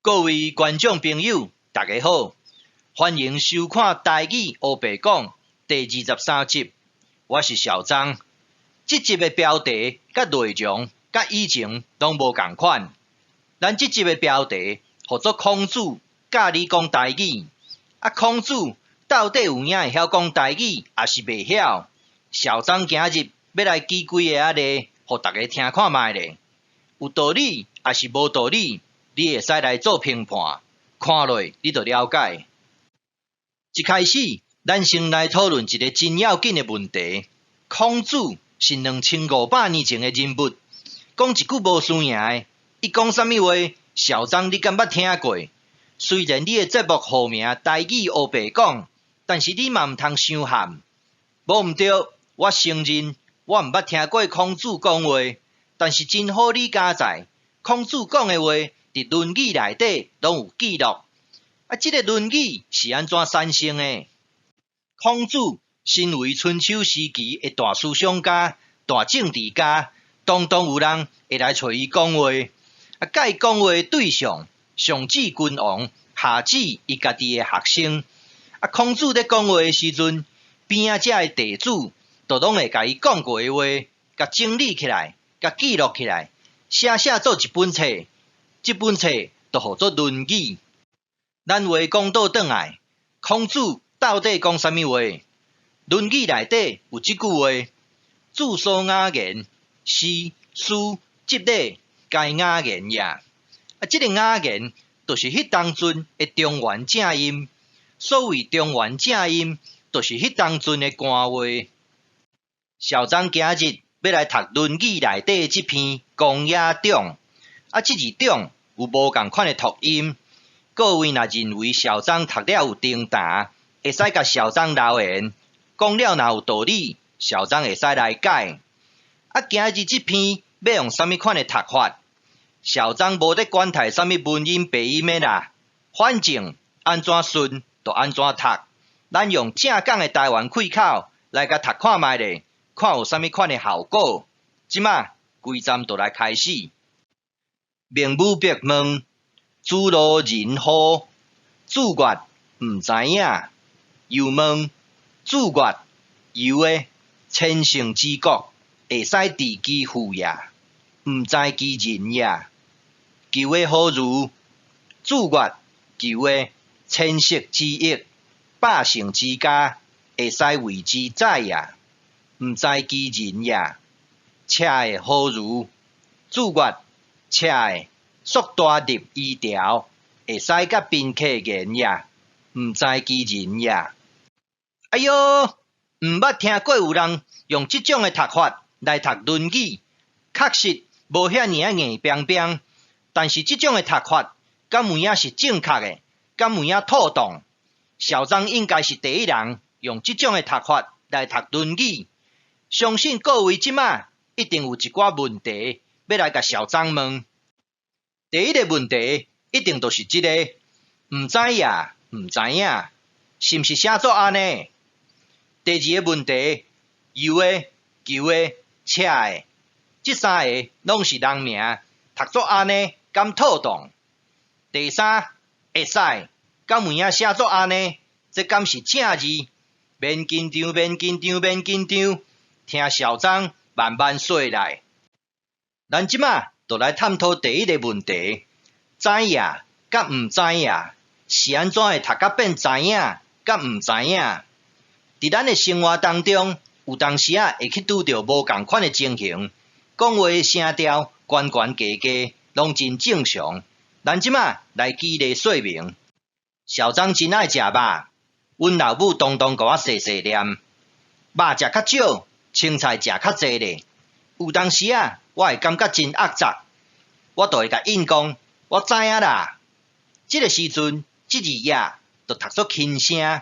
各位观众朋友，大家好，欢迎收看《台语黑白讲》第23集。我是小张。这集的标题甲内容甲以前拢无共款。咱这集的标题叫做孔子教你讲台语。孔子到底有影会晓讲台语，还是袂晓？小张今日要来举几个例，互大家听看卖咧。有道理还是无道理？你会使来做评判，看落你就了解。一开始，咱先来讨论一个真要紧的问题。孔子是2500年前的人物，讲一句无输赢的，伊讲啥物话？小张你敢捌听过？虽然你的节目号名台语黑白讲，但是你嘛毋通伤含。无毋对，我承认我毋捌听过孔子讲话，但是真好理解在孔子讲的话。伫《论语》内底拢有记录。这个《论语》是安怎产生的？孔子身为春秋时期的大思想家、大政治家，当有人会来找伊讲话。甲伊讲话对象，上至君王，下至伊家己的学生。孔子咧讲话的时阵，边仔遮的弟子，都拢会甲伊讲过的话，甲整理起来，甲记录起来，写做一本册。这本册就叫做《论语》。咱话讲倒转来，孔子到底讲啥物话？《论语》内底有即句话：著所雅言，是书即礼，该雅言也。这个雅言，就是迄当阵的中原正音。所谓中原正音，就是迄当阵的官话。小张今日要来读《论语》内底即篇《公冶长》。这字长有无共款的读音？各位若认为小张读了有登达，会使甲小张留言，讲了若有道理，小张会使来改。今日这篇要用啥物款的读法？小张无得管太啥物文音白音的啦，反正安怎顺就安怎读。咱用正港的台湾气口来甲读看卖咧，看有啥物款的效果。即马规站就来开始。名武别问，子路人乎？子曰：毋知影。又问，子曰：由诶，千乘之国，会使治其父也，毋知其人也。求诶何如？子曰：求诶，千乘之邑，百乘之家，会使为之宰也，毋知其人也。车诶何如？子曰：车诶，速大入衣条，会使甲宾客言也，毋知其人也。哎哟，毋捌听过有人用即种的读法来读《论语》，确实无遐尔硬冰冰。但是即种的读法，敢有影是正确的？敢有影妥当？小张应该是第一人用即种的读法来读《论语》。相信各位即马一定有一寡问题要来甲小张问。第一个问题一定就是即个，毋知影，毋知影，是毋是写作安尼？第二个问题，由诶、求诶、车诶，即三个拢是人名，读作安尼，敢妥当？第三，会使，敢有影写作安尼？这敢是正字？免紧张，免紧张，免紧张，听小张慢慢说来。咱即马就来探讨第一个问题：知影甲毋知影，是安怎会读甲变知影甲毋知影？伫咱的生活当中，有当时会去拄着无共款的情形，讲话的声调悬悬低低，拢真正常。咱即马来举例说明。小张真爱食肉，阮老母常常甲我细细念，肉食较少，青菜食较济咧。有当时我会感觉真恶杂，我就会甲应讲，我知影啦。这个时阵，这字呀就读作轻声，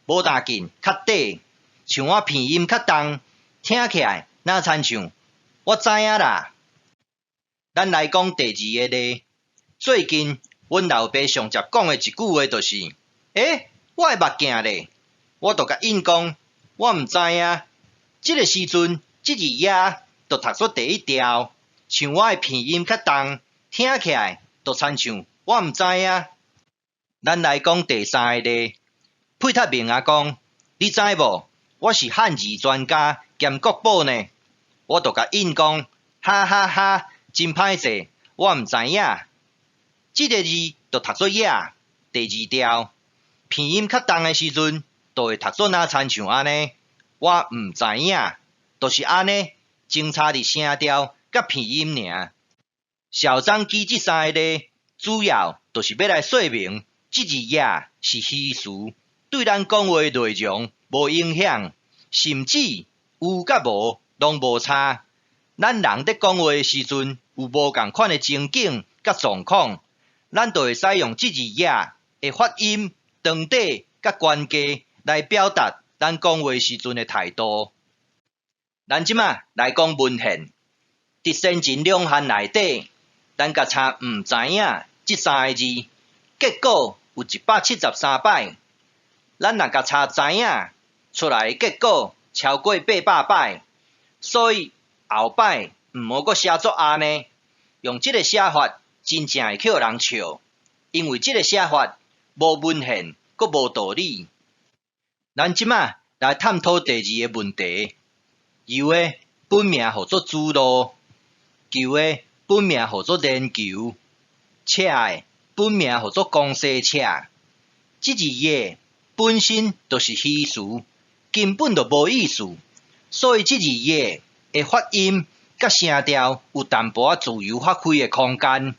无大紧，较短，像我鼻音较重，听起来哪亲像我知影啦。咱来讲第二个例，最近阮老爸上常讲的一句话就是：我的目镜咧，我就甲应讲，我毋知影。这个时阵，这字呀就读作第一条，像我的鼻音较重，听起来就亲像我毋知影。咱来讲第三个例，配塔明啊讲，你知无？我是汉字专家兼国宝呢。我就甲应讲，哈哈哈，真歹势，我毋知影。即个字就读作呀，第二条鼻音较重的时阵，就会读作哪亲像安尼。我毋知影，就是安尼，精差伫声调甲鼻音尔。小张举即三个例，主要就是要来说明，即字呀是虚词，对咱讲话内容无影响，甚至有甲无拢无差。咱人伫讲话的时阵，有无共款的情景甲状况，咱就会使用即字呀的发音、长短甲关系来表达咱讲话时阵的态度。咱即马来讲文献，伫先前两项内底，咱甲查毋知影即三个字，结果有173摆。咱若甲查知影，出来的结果超过800摆。所以后摆毋好阁写作安尼，用即个写法真正会去互人笑，因为即个写法无文献，阁无道理。咱即马来探讨第二个问题。由的本名号做主路，求的本名号做连球，车的本名号做公司车。即字个本身就是虚词，根本就无意思，所以即字个的发音甲声调有淡薄仔自由发挥的空间。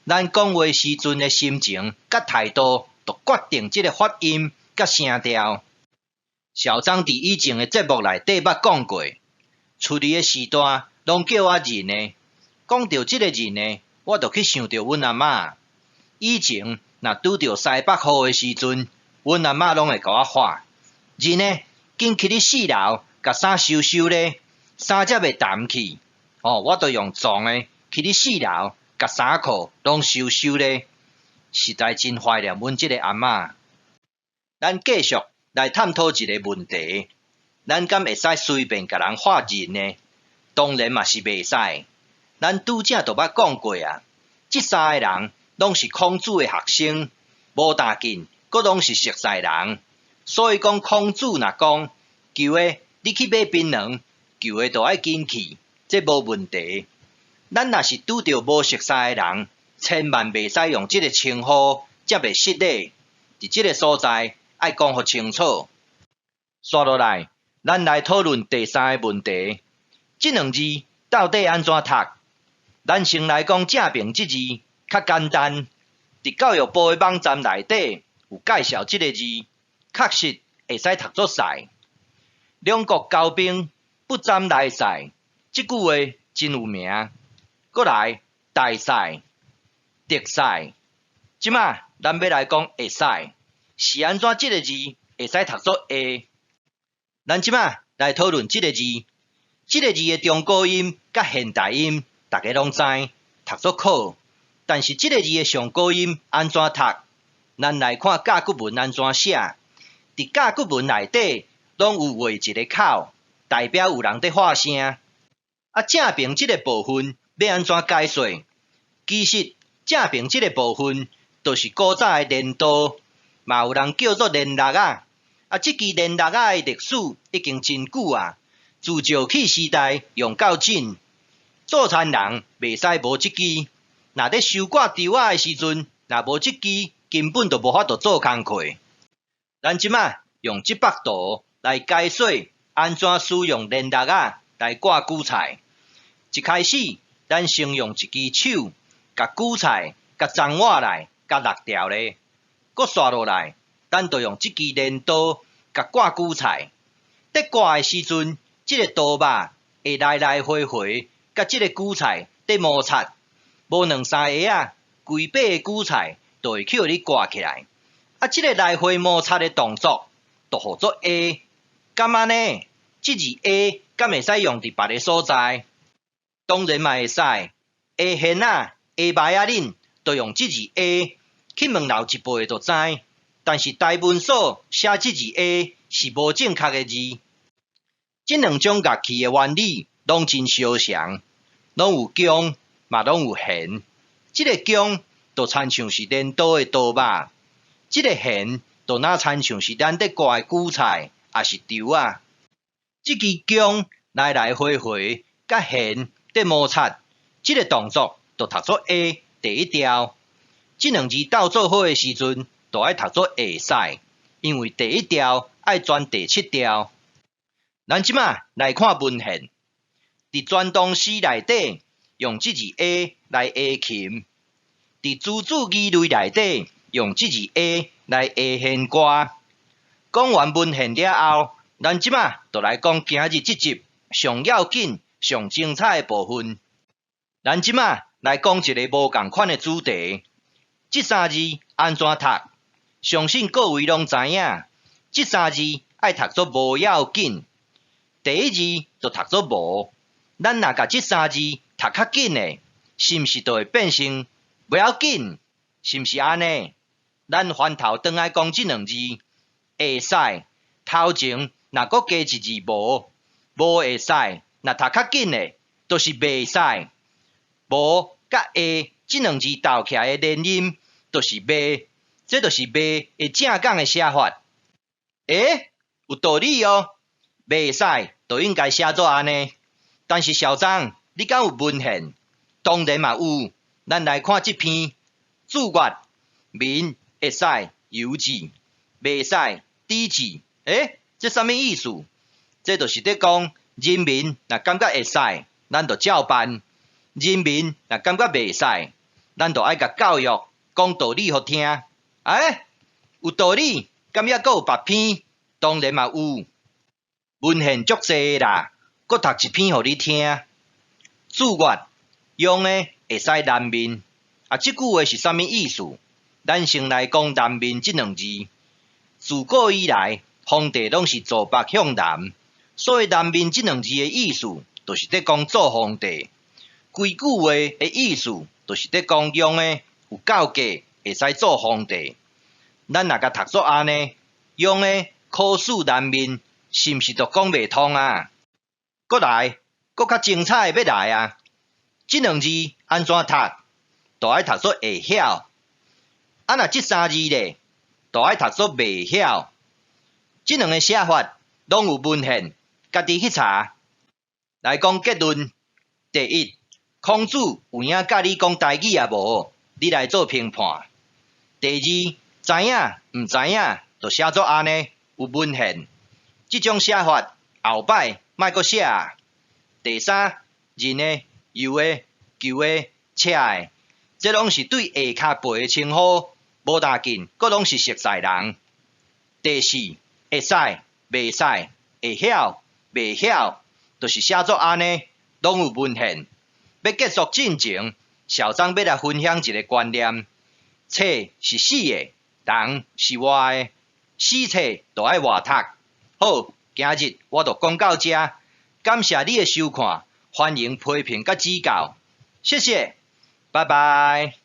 咱讲话时阵的心情甲态度，就决定即个发音甲声调。小张伫以前的节目内底捌讲过。出嚟的时段，拢叫我认的。讲到即个认的，我就去想到阮阿嬷。以前若拄着西北雨的时阵，阮阿嬷拢会甲我喊：认的，紧去你4楼，甲衫收收咧，衫才袂澹去。我就用撞的去你4楼，甲衫裤拢收收咧。实在真怀念阮即个阿嬷。咱继续来探讨一个问题。咱敢会使随便甲人画认呢？当然嘛是袂使。咱拄则就捌讲过啊，即三个人拢是孔子的学生，无大紧，阁拢是熟识人。所以讲孔子若讲，求的你去买槟榔，求的就爱紧去，这无问题。咱若是拄着无熟识的人，千万袂使用即个称呼，则袂失礼。伫即个所在爱讲互清楚。刷落来。咱来讨论第三个问题，即两字到底安怎读？咱先来讲正评即字，较简单。伫教育部的网站内底有介绍即个字，确实会使读作赛。两国交兵，不斩来赛，即句话真有名。过来，大赛、特赛，即马咱要来讲会使，是安怎即个字会使读作会？咱即马来讨论即个字，即个字的中国音甲现代音，大家拢知，读作考。但是即个字的上古音安怎读？咱来看甲骨文安怎写。伫甲骨文内底，拢有画一个口，代表有人伫发声。正评即个部分要安怎解说？其实正评即个部分，就是古早的连刀，嘛有人叫做连络啊。即支连络仔的历史已经真久啊，自石器时代用到紧，做田人袂使无即支。若咧收割稻仔的时阵，若无即支，根本就无法度做工课。咱即马用即幅图来解说安怎使用连络仔来割韭菜。一开始，咱先用一支手，甲韭菜甲脏活来，甲落掉咧，搁刷落来。咱就用即支镰刀甲割韭菜，伫割的时阵，即个刀把会来来回回，甲即个韭菜伫摩擦，无2、3下啊，规把的韭菜就会去互你割起来。即个来回摩擦的动作，就号做 A。敢安呢？即字 A 敢会使用伫别个所在？当然嘛会使。A 现啊、A 摆啊，恁都用即字 A， 去问老一辈就知。但是大文所写即字 A 是无正确的字。即两种乐器的原理拢真相像，拢有弓，嘛拢有弦。即个弓就亲像是镰刀的刀吧。即个弦，就若亲像是咱伫割的韭菜，也是稻啊。即支弓来来回回，甲弦伫摩擦，即个动作就读作 A 第一调。即两字斗做伙的时阵，就爱读作会使，因为第一调爱转第七调。咱即马来看文献，伫传统诗内底用即字 A 来下琴，伫朱子语类内底用即字 A 来下弦歌。讲完文献了后，咱即马就来讲今日即集上要紧、上精彩的部分。咱即马来讲一个无共款的主题，即三字安怎读？相信各位拢知影，即三字爱读作无要紧。第一字就读作无，咱若甲即三字读较紧的，是毋是就会变成不要紧？是毋是安尼？咱翻头转来讲即两字，会使头前若搁加一字无，无会使，若读较紧的，就是袂使。无甲会即两字斗起来的连音，就是袂，这就是袂的正港的写法。有道理哦。袂使就应该写作安尼，但是小张，你敢有文献？当然嘛有。咱来看即篇注月民会使有字，袂使底字。这啥物意思？这就是伫讲人民若感觉会使，咱就照办；人民若感觉袂使，咱就爱甲教育讲道理互听。有道理，敢抑阁有别篇？当然嘛有。文献足济啦，搁读一篇互你听。注月用的会使南面，即句话是啥物意思？咱先来讲南面即两字。自古以来，皇帝拢是坐北向南，所以南面即两字的意思，就是伫讲做皇帝。规句话的意思，就是伫讲用的有够格，会使做皇帝。咱若甲读作安尼，用的考试南面。是毋是就讲袂通啊？搁来，搁较精彩的要来啊！即两字安怎读？就爱读作会晓。若即三字咧，就爱读作袂晓。即两个写法拢有文献，家己去查。来讲结论：第一，孔子有影教你讲台语啊无？你来做评判。第二，知影毋知影，就写作安尼，有文献。即种写法后摆莫阁写。第三，人的、游的、球的、车的，这拢是对下骹背的称呼，无大紧，阁拢是熟悉人。第四，会使、袂使、会晓、袂晓，就是写作安尼，拢有文献。要结束进前，小张要来分享一个观念：册是死的，人是活的，死册就爱活读。好，今日我就讲到这，感谢你的收看，欢迎批评甲指教，谢谢，拜拜。